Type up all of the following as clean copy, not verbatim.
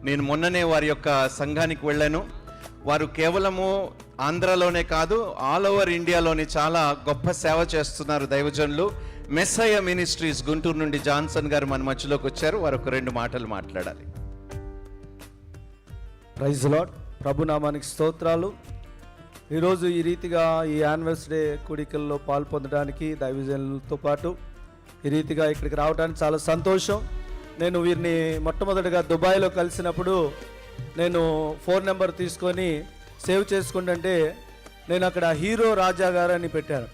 నేను మొన్ననే వారి యొక్క సంఘానికి వెళ్ళాను. వారు కేవలము ఆంధ్రాలోనే కాదు, ఆల్ ఓవర్ ఇండియాలోని చాలా గొప్ప సేవ చేస్తున్నారు దైవజనులు. మెస్సయ్య మినిస్ట్రీస్ గుంటూరు నుండి జాన్సన్ గారు మన మధ్యలోకి వచ్చారు. వారు ఒక 2 మాటలు మాట్లాడాలి. Praise lord. ప్రభునామానికి స్తోత్రాలు. ఈరోజు ఈ రీతిగా ఈ యానివర్సరీ కూడికల్లో పాల్పొందడానికి దైవజనులతో పాటు ఈ రీతిగా ఇక్కడికి రావడానికి చాలా సంతోషం. నేను వీరిని మొట్టమొదటిగా దుబాయ్లో కలిసినప్పుడు నేను ఫోన్ నెంబర్ తీసుకొని సేవ్ చేసుకుంటుంటే నేను అక్కడ హీరో రాజా గారు అని పెట్టాను.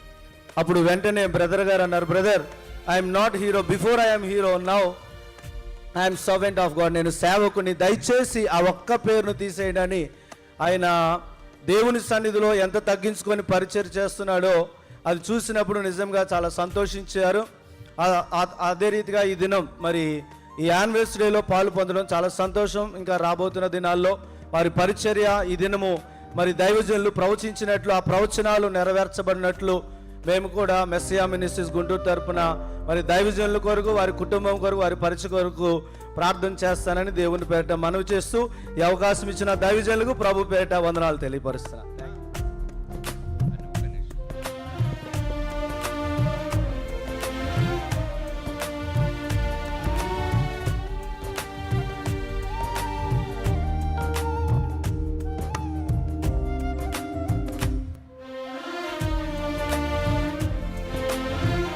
అప్పుడు వెంటనే బ్రదర్ గారు అన్నారు, brother I'm not hero, before I'm hero, now I'm servant of God, నేను సేవకుని, దయచేసి ఆ ఒక్క పేరును తీసేయడని. ఆయన దేవుని సన్నిధిలో ఎంత తగ్గించుకొని పరిచయం చేస్తున్నాడో అది చూసినప్పుడు నిజంగా చాలా సంతోషించారు. అదే రీతిగా ఈ దినం మరి ఈ యానివర్సరీలో పాలు పొందడం చాలా సంతోషం. ఇంకా రాబోతున్న దినాల్లో వారి పరిచర్య ఈ దినము మరి దైవజనులు ప్రవచించినట్లు ఆ ప్రవచనాలు నెరవేర్చబడినట్లు మేము కూడా మెస్సయ్య మినిస్ట్రీస్ గుంటూరు తరపున మరి దైవజనుల కొరకు, వారి కుటుంబం కొరకు, వారి పరిచయ కొరకు ప్రార్థన చేస్తానని దేవుని పేరిట మనవి చేస్తూ ఈ అవకాశం ఇచ్చిన దైవజనులకు ప్రభు పేరిట వందనాలు తెలియపరుస్తున్నాను.